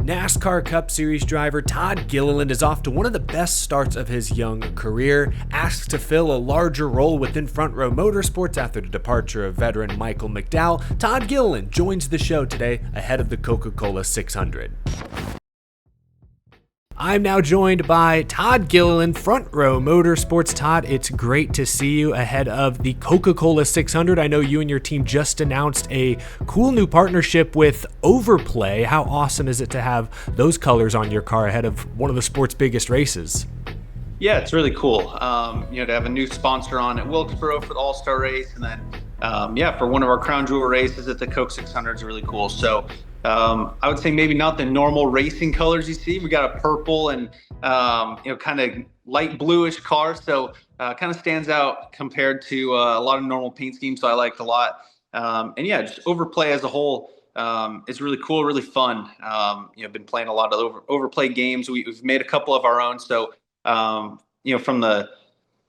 NASCAR Cup Series driver Todd Gilliland is off to one of the best starts of his young career. Asked to fill a larger role within Front Row Motorsports after the departure of veteran Michael McDowell, Todd Gilliland joins the show today ahead of the Coca-Cola 600. I'm now joined by Todd Gilliland, Front Row Motorsports. Todd, it's great to see you ahead of the Coca-Cola 600. I know you and your team just announced a cool new partnership with Overplay. How awesome is it to have those colors on your car ahead of one of the sport's biggest races? Yeah, it's really cool. To have a new sponsor on at Wilkesboro for the All-Star race, and then for one of our crown jewel races at the Coke 600 is really cool. So I would say maybe not the normal racing colors you see. We got a purple and kind of light bluish car, so kind of stands out compared to a lot of normal paint schemes. So I liked a lot. Just Overplay as a whole is really cool, really fun. Been playing a lot of Overplay games. We've made a couple of our own. So from the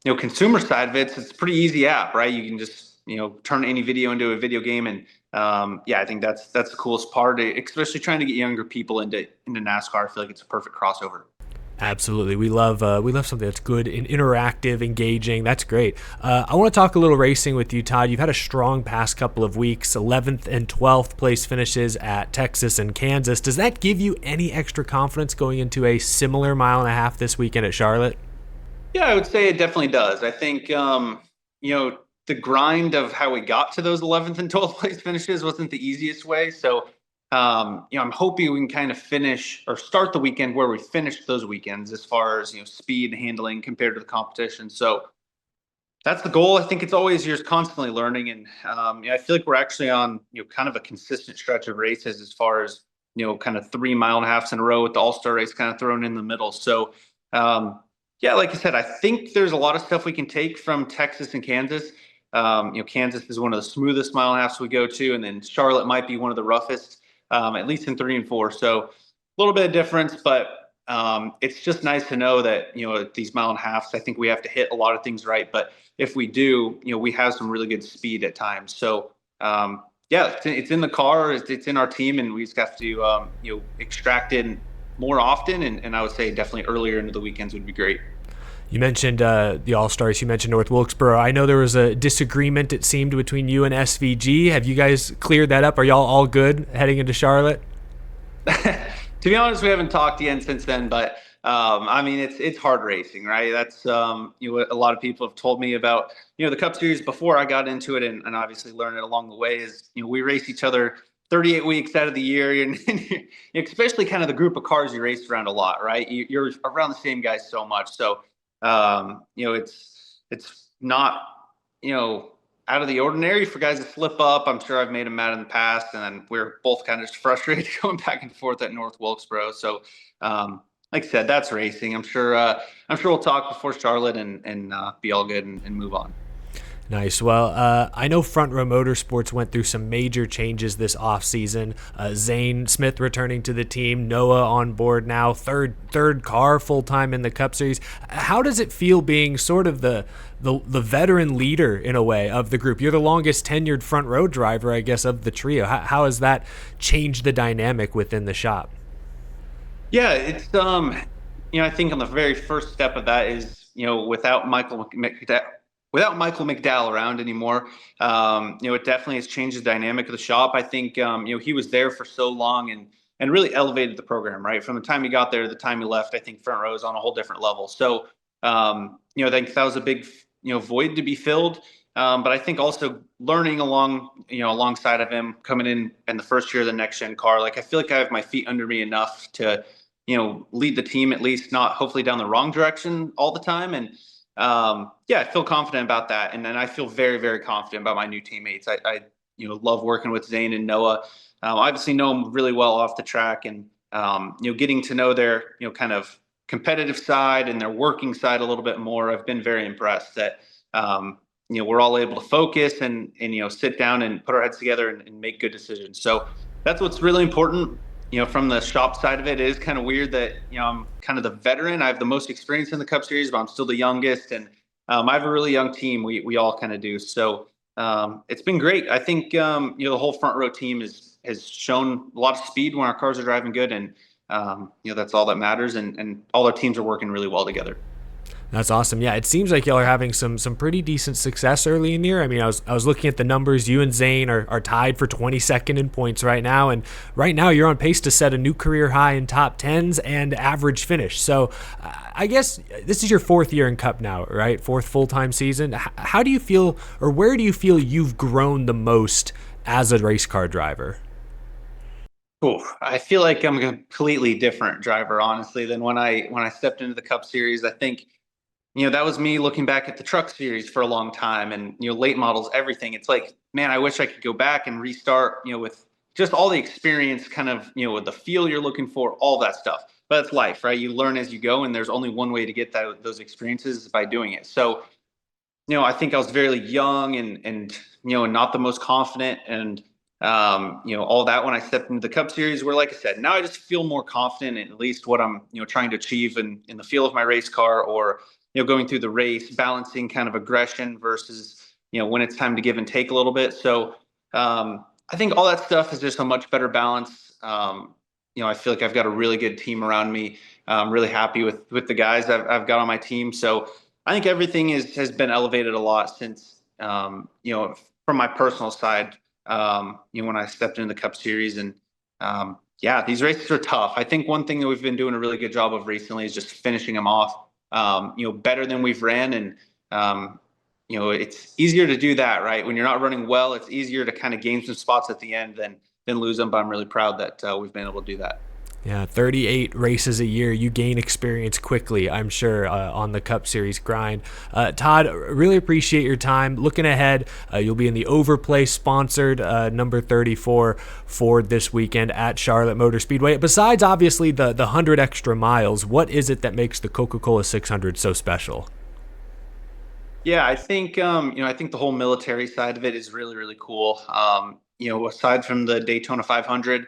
consumer side of it, it's a pretty easy app, right? You can just turn any video into a video game, and I think that's the coolest part, especially trying to get younger people into NASCAR. I feel like it's a perfect crossover. Absolutely. We love something that's good and interactive, engaging. That's great. I want to talk a little racing with you, Todd. You've had a strong past couple of weeks, 11th and 12th place finishes at Texas and Kansas. Does that give you any extra confidence going into a similar mile and a half this weekend at Charlotte? Yeah, I would say it definitely does. I think, the grind of how we got to those 11th and 12th place finishes wasn't the easiest way. So, I'm hoping we can kind of finish or start the weekend where we finished those weekends as far as, speed and handling compared to the competition. So that's the goal. I think it's always you're constantly learning. And I feel like we're actually on, kind of a consistent stretch of races as far as, kind of 3 mile and a half in a row with the All-Star race kind of thrown in the middle. So, like I said, I think there's a lot of stuff we can take from Texas and Kansas. Kansas is one of the smoothest mile and a halves we go to, and then Charlotte might be one of the roughest, at least in 3 and 4. So a little bit of difference, but it's just nice to know that, these mile and a halves, I think we have to hit a lot of things right. But if we do, we have some really good speed at times. So, it's in the car, it's in our team, and we just have to, extract it more often. And I would say definitely earlier into the weekends would be great. You mentioned the All-Stars. You mentioned North Wilkesboro. I know there was a disagreement, it seemed, between you and SVG. Have you guys cleared that up? Are y'all all good heading into Charlotte? To be honest, we haven't talked again since then. But it's hard racing, right? That's what a lot of people have told me about. The Cup Series before I got into it, and obviously learned it along the way. Is we race each other 38 weeks out of the year, and especially kind of the group of cars you race around a lot, right? You're around the same guys so much, so. It's not, out of the ordinary for guys to slip up. I'm sure I've made them mad in the past, and then we're both kind of just frustrated going back and forth at North Wilkesboro. So, like I said, that's racing. I'm sure we'll talk before Charlotte and be all good and move on. Nice. Well, I know Front Row Motorsports went through some major changes this offseason. Zane Smith returning to the team, Noah on board now, third car full-time in the Cup Series. How does it feel being sort of the veteran leader, in a way, of the group? You're the longest tenured front row driver, I guess, of the trio. How has that changed the dynamic within the shop? Yeah, it's, I think on the very first step of that is, without Michael McDowell around anymore, it definitely has changed the dynamic of the shop. I think, he was there for so long and really elevated the program, right? From the time he got there to the time he left, I think Front Row is on a whole different level. So, I think that was a big, void to be filled. But I think also learning alongside of him coming in the first year of the next gen car, like I feel like I have my feet under me enough to, lead the team, at least not hopefully down the wrong direction all the time. And, I feel confident about that. And then I feel very, very confident about my new teammates. I love working with Zane and Noah. I obviously know them really well off the track, and, getting to know their, kind of competitive side and their working side a little bit more. I've been very impressed that, we're all able to focus and sit down and put our heads together and make good decisions. So that's what's really important. From the shop side of it, it is kind of weird that, I'm kind of the veteran. I have the most experience in the Cup Series, but I'm still the youngest. And I have a really young team. We all kind of do. So it's been great. I think, the whole Front Row team has shown a lot of speed when our cars are driving good. And That's all that matters, and all our teams are working really well together. That's awesome. Yeah, it seems like y'all are having some pretty decent success early in the year. I mean, I was looking at the numbers. You and Zane are tied for 22nd in points right now, and right now you're on pace to set a new career high in top tens and average finish. So I guess this is your fourth year in Cup now, right? Fourth full-time season. How do you feel, or where do you feel you've grown the most as a race car driver? Cool. I feel like I'm a completely different driver, honestly, than when I stepped into the Cup Series. I think that was me looking back at the truck series for a long time, and, late models, everything. It's like, man, I wish I could go back and restart, with just all the experience, kind of, with the feel you're looking for, all that stuff. But it's life, right? You learn as you go, and there's only one way to get those experiences is by doing it. So, I think I was very young and not the most confident, and all that when I stepped into the Cup Series, where, like I said, now I just feel more confident in at least what I'm, trying to achieve in the feel of my race car, or going through the race, balancing kind of aggression versus, when it's time to give and take a little bit. So I think all that stuff is just a much better balance. I feel like I've got a really good team around me. I'm really happy with the guys I've got on my team. So I think everything has been elevated a lot since, from my personal side, when I stepped into the Cup Series. And these races are tough. I think one thing that we've been doing a really good job of recently is just finishing them off, better than we've ran. And, it's easier to do that, right? When you're not running well, it's easier to kind of gain some spots at the end than lose them. But I'm really proud that we've been able to do that. Yeah, 38 races a year. You gain experience quickly, I'm sure, on the Cup Series grind. Todd, really appreciate your time. Looking ahead, you'll be in the Overplay sponsored number 34 Ford this weekend at Charlotte Motor Speedway. Besides, obviously, the 100 extra miles, what is it that makes the Coca-Cola 600 so special? Yeah, I think I think the whole military side of it is really, really cool. Aside from the Daytona 500,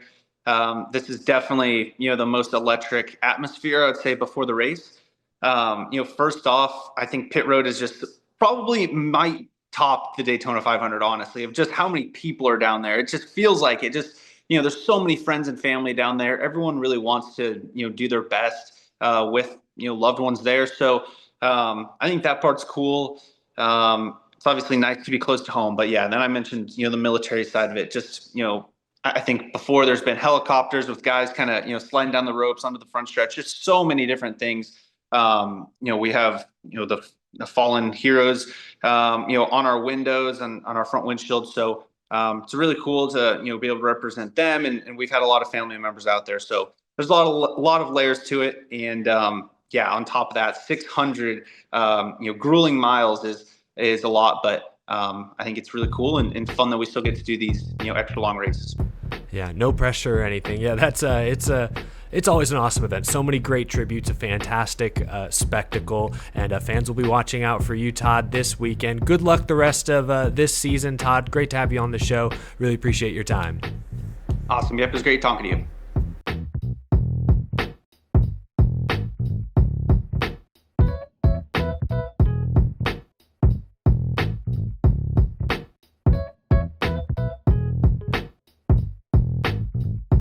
this is definitely the most electric atmosphere, I'd say, before the race. First off, I think pit road is just probably might top the Daytona 500, honestly, of just how many people are down there. It just feels like it. Just there's so many friends and family down there. Everyone really wants to do their best with loved ones there. So I think that part's cool. It's obviously nice to be close to home, but yeah. Then I mentioned the military side of it. Just I think before there's been helicopters with guys kind of sliding down the ropes onto the front stretch. Just so many different things. We have the fallen heroes on our windows and on our front windshield. So it's really cool to be able to represent them, and we've had a lot of family members out there. So there's a lot of layers to it, and on top of that, 600 grueling miles is a lot, but I think it's really cool and fun that we still get to do these extra long races. Yeah, no pressure or anything. Yeah, it's always an awesome event. So many great tributes, a fantastic spectacle, and fans will be watching out for you, Todd, this weekend. Good luck the rest of this season, Todd. Great to have you on the show. Really appreciate your time. Awesome. Yep, it was great talking to you.